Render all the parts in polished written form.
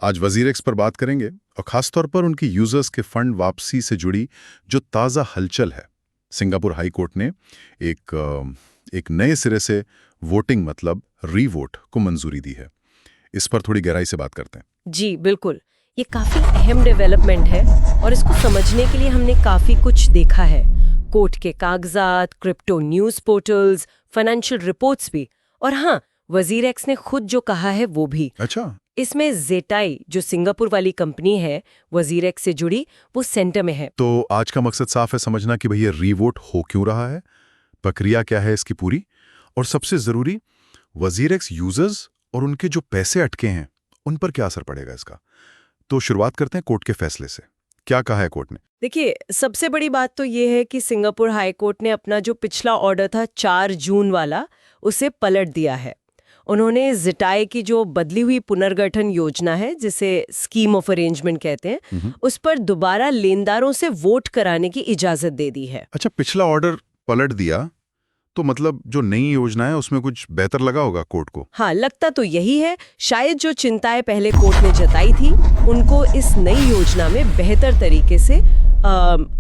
आज वजीरेक्स पर बात करेंगे और खासतौर पर उनकी यूजर्स के फंड वापसी से जुड़ी जो ताज़ा हलचल है। सिंगापुर हाई कोर्ट ने एक नए सिरे से वोटिंग मतलब रीवोट को मंजूरी दी है। इस पर थोड़ी गहराई से बात करते हैं। जी बिल्कुल, ये काफी अहम डेवलपमेंट है और इसको समझने के लिए हमने काफी कुछ देखा है। कोर्ट के कागजात, crypto news portals, financial reports भी, और हाँ, वजीरेक्स ने खुद जो कहा है वो भी। अच्छा, इसमें ज़ेटाई जो सिंगापुर वाली कंपनी है वजीरेक्स से जुड़ी, वो सेंटर में है। तो आज का मकसद साफ है समझना कि भैया रीवोट हो क्यों रहा है, प्रक्रिया क्या है इसकी पूरी, और सबसे जरूरी वजीरेक्स यूजर्स और उनके जो पैसे अटके हैं उन पर क्या असर पड़ेगा इसका। तो शुरुआत करते हैं कोर्ट के फैसले से। क्या कहा है कोर्ट ने? देखिए, सबसे बड़ी बात तो ये है कि सिंगापुर हाई कोर्ट ने अपना जो पिछला ऑर्डर था 4 जून वाला, उसे पलट दिया है। उन्होंने ज़ेटाई की जो बदली हुई पुनर्गठन योजना है, जिसे स्कीम ऑफ अरेंजमेंट कहते हैं, उस पर दोबारा लेनदारों से वोट कराने की इजाजत दे दी है। अच्छा, पिछला ऑर्डर पलट दिया तो मतलब जो नई योजना है उसमें कुछ बेहतर लगा होगा कोर्ट को? हाँ, लगता तो यही है। शायद जो चिंताएं पहले कोर्ट ने जताई थी, उनको इस नई योजना में बेहतर तरीके से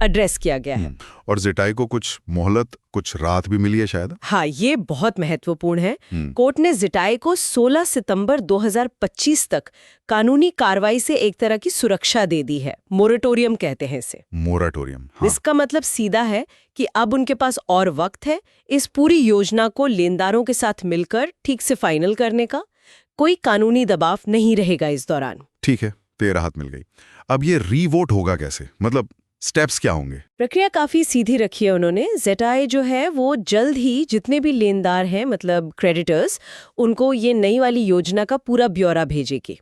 एड्रेस किया गया है। और ज़ेटाई को कुछ मोहलत, कुछ राहत भी मिली है शायद? हाँ, ये बहुत महत्वपूर्ण है। कोर्ट ने ज़ेटाई को 16 सितंबर 2025 तक कानूनी कार्रवाई से एक तरह की सुरक्षा दे दी है। मोरेटोरियम कहते हैं इसे। मोराटोरियम, हाँ। इसका मतलब सीधा है कि अब उनके पास और वक्त है इस पूरी योजना को लेनदारों के साथ मिलकर ठीक से फाइनल करने का। कोई कानूनी दबाव नहीं रहेगा इस दौरान। ठीक है, तो ये राहत मिल गई। अब ये रीवोट होगा कैसे, मतलब स्टेप्स क्या होंगे? प्रक्रिया काफी सीधी रखी है उन्होंने। ज़ेटाई जो है वो जल्द ही जितने भी लेनदार हैं, मतलब क्रेडिटर्स, उनको ये नई वाली योजना का पूरा ब्यौरा भेजेगी।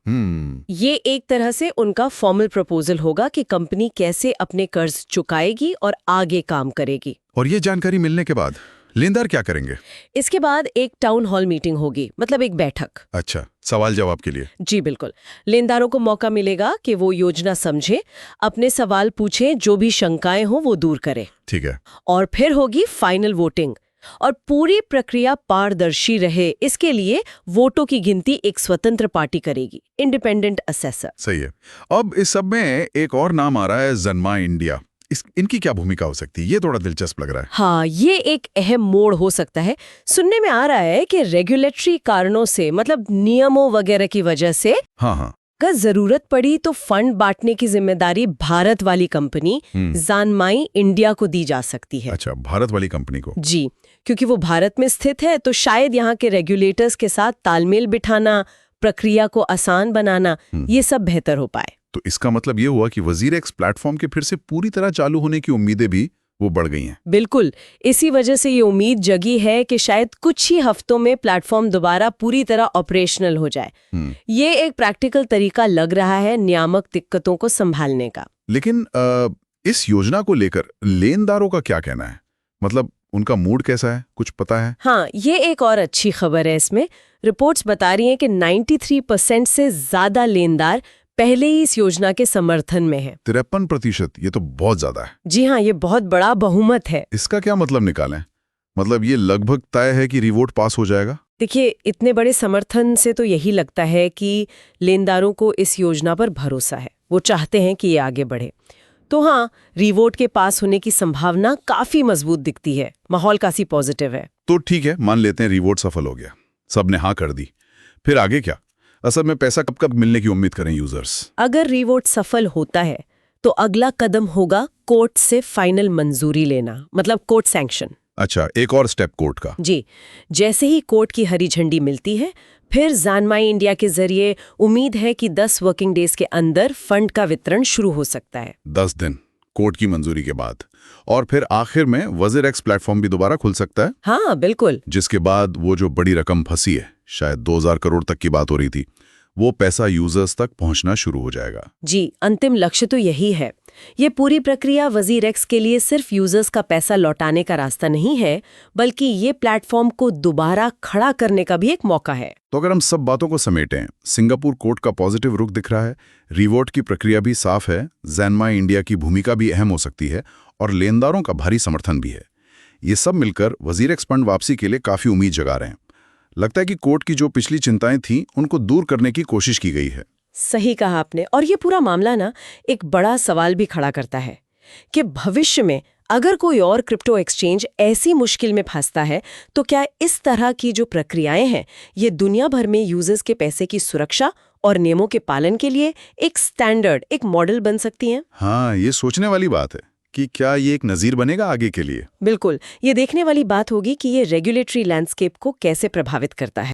ये एक तरह से उनका फॉर्मल प्रपोजल होगा कि कंपनी कैसे अपने कर्ज चुकाएगी और आगे काम करेगी। और ये जानकारी मिलने के बाद लेनदार क्या करेंगे? इसके बाद एक टाउन हॉल मीटिंग होगी, मतलब एक बैठक। अच्छा, सवाल जवाब के लिए? जी बिल्कुल। लेनदारों को मौका मिलेगा कि वो योजना समझे, अपने सवाल पूछें, जो भी शंकाएं हो वो दूर करें। ठीक है। और फिर होगी फाइनल वोटिंग, और पूरी प्रक्रिया पारदर्शी रहे इसके लिए वोटों की गिनती एक स्वतंत्र पार्टी करेगी, इंडिपेंडेंट असेसर। सही है। अब इस सब में एक और नाम आ रहा है, ज़ेनमाई इंडिया। इनकी क्या भूमिका हो सकती है? ये थोड़ा दिलचस्प लग रहा है। हाँ, ये एक अहम मोड़ हो सकता है। सुनने में आ रहा है कि रेगुलेटरी कारणों से, मतलब नियमों वगैरह की वजह से, हाँ, अगर जरूरत पड़ी तो फंड बांटने की जिम्मेदारी भारत वाली कंपनी ज़ेनमाई इंडिया को दी जा सकती है। अच्छा, भारत वाली कंपनी को? जी, क्योंकि वो भारत में स्थित है, तो शायद यहाँ के रेगुलेटर्स के साथ तालमेल बिठाना, प्रक्रिया को आसान बनाना, ये सब बेहतर हो पाए। तो इसका मतलब ये हुआ कि वजीरेक्स प्लेटफॉर्म के फिर से पूरी तरह चालू होने की उम्मीदें भी वो बढ़ गई हैं। बिल्कुल, इसी वजह से ये उम्मीद जगी है कि शायद कुछ ही हफ्तों में प्लेटफॉर्म दोबारा पूरी तरह ऑपरेशनल हो जाए। ये एक प्रैक्टिकल तरीका लग रहा है नियामक दिक्कतों को संभालने का। लेकिन इस योजना को लेकर लेनदारों का क्या कहना है? मतलब उनका मूड कैसा है, कुछ पता है? हाँ, ये एक और अच्छी खबर है इसमें। रिपोर्ट्स बता रही हैं कि 93% से ज्यादा लेनदार पहले ही इस योजना के समर्थन में है। 53%, ये तो बहुत ज्यादा है। जी हाँ, ये बहुत बड़ा बहुमत है। इसका क्या मतलब निकालें? मतलब ये लगभग तय है कि रिवोट पास हो जाएगा? देखिए, इतने बड़े समर्थन से तो यही लगता है कि लेनदारों को इस योजना पर भरोसा है, वो चाहते हैं कि ये आगे बढ़े। तो हाँ, रिवोट के पास होने की संभावना काफी मजबूत दिखती है, माहौल काफी पॉजिटिव है। तो ठीक है, मान लेते हैं रिवोट सफल हो गया, सबने हाँ कर दी, फिर आगे क्या? असल में पैसा कब कब मिलने की उम्मीद करें यूजर्स? अगर रिवोट सफल होता है तो अगला कदम होगा कोर्ट से फाइनल मंजूरी लेना, मतलब कोर्ट सैंक्शन। अच्छा, एक और स्टेप कोर्ट का? जी, जैसे ही कोर्ट की हरी झंडी मिलती है, फिर ज़ेनमाई इंडिया के जरिए उम्मीद है कि 10 वर्किंग डेज के अंदर फंड का वितरण शुरू हो सकता है। 10 दिन कोर्ट की मंजूरी के बाद, और फिर आखिर में वजीरेक्स प्लेटफॉर्म भी दोबारा खुल सकता है? हाँ बिल्कुल। जिसके बाद वो जो बड़ी रकम फंसी है, शायद 2000 करोड़ तक की बात हो रही थी, वो पैसा यूजर्स तक पहुंचना शुरू हो जाएगा। जी, अंतिम लक्ष्य तो यही है। ये पूरी प्रक्रिया वजीरेक्स के लिए सिर्फ यूजर्स का पैसा लौटाने का रास्ता नहीं है, बल्कि ये प्लेटफॉर्म को दोबारा खड़ा करने का भी एक मौका है। तो अगर हम सब बातों को समेटें, सिंगापुर कोर्ट का पॉजिटिव रुख दिख रहा है, रिवोट की प्रक्रिया भी साफ है, ज़ेनमाई इंडिया की भूमिका भी अहम हो सकती है, और लेनदारों का भारी समर्थन भी है। ये सब मिलकर वजीरेक्स फंड वापसी के लिए काफी उम्मीद जगा रहे हैं। लगता है कि कोर्ट की जो पिछली चिंताएं थीं, उनको दूर करने की कोशिश की गई है। सही कहा आपने। और ये पूरा मामला ना एक बड़ा सवाल भी खड़ा करता है कि भविष्य में अगर कोई और क्रिप्टो एक्सचेंज ऐसी मुश्किल में फंसता है तो क्या इस तरह की जो प्रक्रियाएं हैं ये दुनिया भर में यूजर्स के पैसे की सुरक्षा और नियमों के पालन के लिए एक स्टैंडर्ड, एक मॉडल बन सकती हैं? हाँ, ये सोचने वाली बात है कि क्या ये एक नज़ीर बनेगा आगे के लिए। बिल्कुल, ये देखने वाली बात होगी कि ये रेगुलेटरी लैंडस्केप को कैसे प्रभावित करता है।